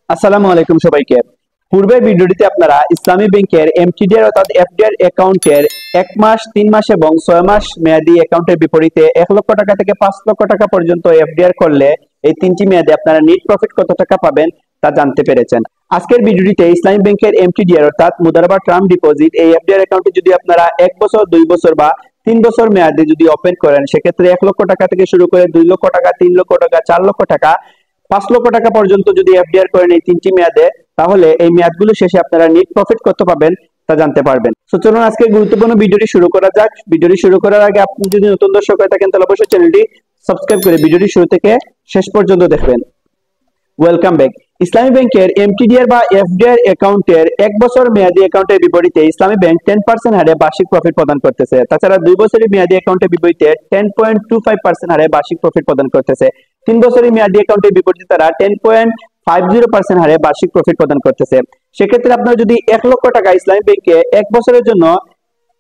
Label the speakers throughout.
Speaker 1: আসসালামু আলাইকুম সবাইকে। পূর্বের ভিডিওটিতে আপনারা ইসলামী ব্যাংকের এমটিডিআর অর্থাৎ এফডিআর অ্যাকাউন্টের 1 মাস, 3 মাস এবং 6 মাস মেয়াদী অ্যাকাউন্টের বিপরীতে 1 লক্ষ টাকা থেকে 5 লক্ষ টাকা পর্যন্ত এফডিআর করলে এই তিনটি মেয়াদে আপনারা নেট প্রফিট কত টাকা পাবেন তা জানতে পেরেছেন। আজকের ভিডিওটিতে ইসলামী ব্যাংকের এমটিডিআর অর্থাৎ মুদারাবা টার্ম ডিপোজিট এই এফডিআর অ্যাকাউন্টে যদি আপনারা 1 বছর, 2 বছর বা 3 বছর মেয়াদে যদি ওপেন করেন, সেক্ষেত্রে 1 লক্ষ টাকা থেকে শুরু করে 2 লক্ষ টাকা, 3 লক্ষ টাকা, 4 লক্ষ টাকা, 5 লক্ষ টাকা পর্যন্ত যদি এফডিআর করেন এই তিনটি মেয়াদে, তাহলে এই মেয়াদগুলো শেষে আপনারা নেট প্রফিট কত পাবেন তা জানতে পারবেন। তো চলুন আজকে গুরুত্বপূর্ণ ভিডিওটি শুরু করা যাক। ভিডিওটি শুরু করার আগে আপনি যদি নতুন দর্শক হয়ে থাকেন তাহলে অবশ্যই চ্যানেলটি সাবস্ক্রাইব করে ভিডিওটি শুরু থেকে শেষ পর্যন্ত দেখবেন। Welcome back. ইসলামী ব্যাংকের এমটিডিআর বা এফডিআর অ্যাকাউন্টের 1 বছর মেয়াদী অ্যাকাউন্টের বিপরীতে ইসলামী ব্যাংক 10% হারে বার্ষিক প্রফিট প্রদান করতেছে। তাছাড়া 2 বছরের মেয়াদী অ্যাকাউন্টের বিপরীতে 10.25% হারে বার্ষিক প্রফিট প্রদান করতেছে। 3 বছরের মেয়াদী অ্যাকাউন্টের বিপরীতে তারা 10.50% হারে বার্ষিক প্রফিট প্রদান করতেছে। সেক্ষেত্রে আপনারা যদি 1 লক্ষ টাকা ইসলামী ব্যাংকে 1 বছরের জন্য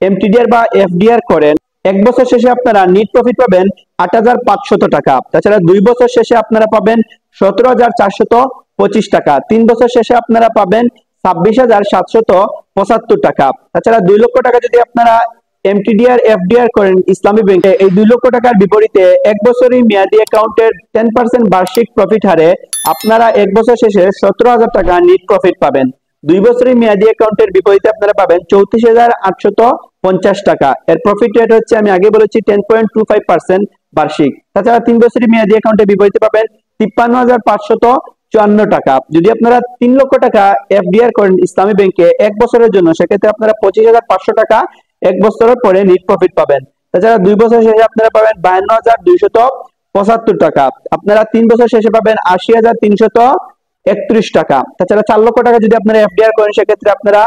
Speaker 1: এমটিডিআর বা এফডিআর করেন, 1 বছর শেষে আপনারা নেট প্রফিট পাবেন 8,500 টাকা। তাছাড়া 2 বছর শেষে আপনারা পাবেন 17,425 টাকা। 3 বছর শেষে আপনারা পাবেন 26,775 টাকা। তাছাড়া 2 লক্ষ টাকা যদি আপনারা এমটিডিআর এফডিআর করেন ইসলামী ব্যাংকে, এই 2 লক্ষ টাকার বিপরীতে 1 বছরই মেয়াদী অ্যাকাউন্টের 10% বার্ষিক প্রফিট হারে আপনারা 1 বছর শেষে 17,000 টাকা নেট প্রফিট পাবেন। 2 বছরের মেয়াদী অ্যাকাউন্টের বিপরীতে আপনারা পাবেন 34,850 টাকা। এর প্রফিট রেট হচ্ছে, আমি আগে বলেছি, 10.25% বার্ষিক। তাছাড়া 3 বছরের মেয়াদী অ্যাকাউন্টের বিপরীতে পাবেন 53,554 টাকা। যদি আপনারা 3 লক্ষ টাকা এফডিআর করেন ইসলামী ব্যাংকে 1 বছরের জন্য, সেক্ষেত্রে আপনারা 25,500 টাকা 1 বছরের পরে নেট প্রফিট পাবেন। তাছাড়া 2 বছর শেষে আপনারা পাবেন 52,275 টাকা। আপনারা 3 বছর শেষে পাবেন 80,331 টাকা। তাছাড়া 4 লক্ষ টাকা যদি আপনারা এফডিআর করেন, সেক্ষেত্রে আপনারা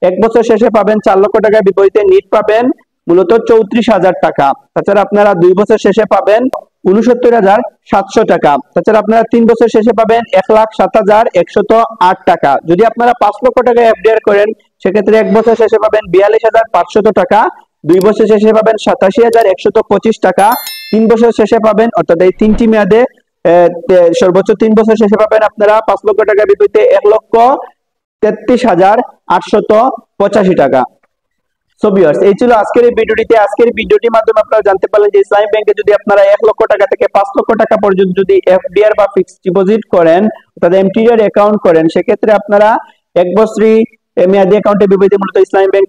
Speaker 1: 1 বছর শেষে পাবেন 4 লক্ষ টাকার বিপরীতে নেট পাবেন মূলত 34,000 টাকা। তাছাড়া আপনারা 2 বছর শেষে পাবেন 69,700 টাকা। তাছাড়া আপনারা 3 বছর শেষে পাবেন 1,07,108 টাকা। যদি আপনারা 5 লক্ষ টাকা এফডিআর করেন, সেক্ষেত্রে 1 বছর শেষে পাবেন 42,500 টাকা। 2 বছর শেষে পাবেন 87,125 টাকা। 3 বছর শেষে পাবেন, অর্থাৎ এই তিনটি মেয়াদে সর্বোচ্চ 3 বছর শেষে পাবেন আপনারা 5 লক্ষ টাকার বিপরীতে 1,33,885 টাকা। সো ভিউয়ার্স, এই ছিল আজকের এই ভিডিওটিতে। আজকের ভিডিওটির মাধ্যমে আপনারা জানতে পারলেন যে ইসলামী ব্যাংকে যদি আপনারা 1 লক্ষ টাকা থেকে 5 লক্ষ টাকা পর্যন্ত যদি এফডিআর বা ফিক্সড ডিপোজিট করেন, অর্থাৎ এমটিডিআর অ্যাকাউন্ট করেন, সেক্ষেত্রে আপনারা 1 বছরই মেয়াদী অ্যাকাউন্টের বিপরীতে মূলত ইসলামী ব্যাংক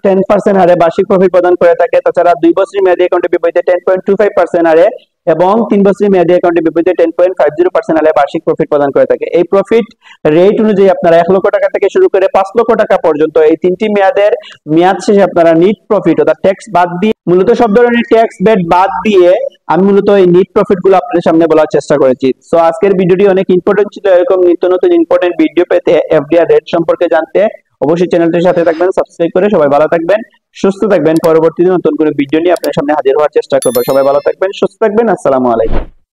Speaker 1: 10% হারে বার্ষিক প্রফিট প্রদান করে থাকে। তাছাড়া 2 বছরের মেয়াদী অ্যাকাউন্টের বিপরীতে 10.25% হারে এবং 3 বছরের মেয়াদী অ্যাকাউন্টের বিপরীতে 10.50% হারে বার্ষিক প্রফিট প্রদান করে থাকে। এই প্রফিট রেট অনুযায়ী আপনারা 1 লক্ষ টাকা থেকে শুরু করে 5 লক্ষ টাকা পর্যন্ত এই তিনটি মেয়াদের মেয়াদ শেষে আপনারা নেট প্রফিট অর্থাৎ ট্যাক্স বাদ দিয়ে, মূলত সব ধরনের ট্যাক্স বেট বাদ দিয়ে আমি মূলত এই নেট প্রফিট গুলো আপনাদের সামনে বলার চেষ্টা করেছি। সো আজকের ভিডিওটি অনেক ইম্পর্টেন্ট ছিল। এরকম নিত্য নতুন ইম্পর্টেন্ট ভিডিও পেতে, এফডিআর রেট সম্পর্কে জানতে অবশ্যই চ্যানেলটির সাথে থাকবেন, সাবস্ক্রাইব করে। সবাই ভালো থাকবেন, সুস্থ থাকবেন। পরবর্তীতে নতুন করে ভিডিও নিয়ে আপনাদের সামনে হাজির হওয়ার চেষ্টা করব। সবাই ভালো থাকবেন, সুস্থ থাকবেন। আসসালামু আলাইকুম।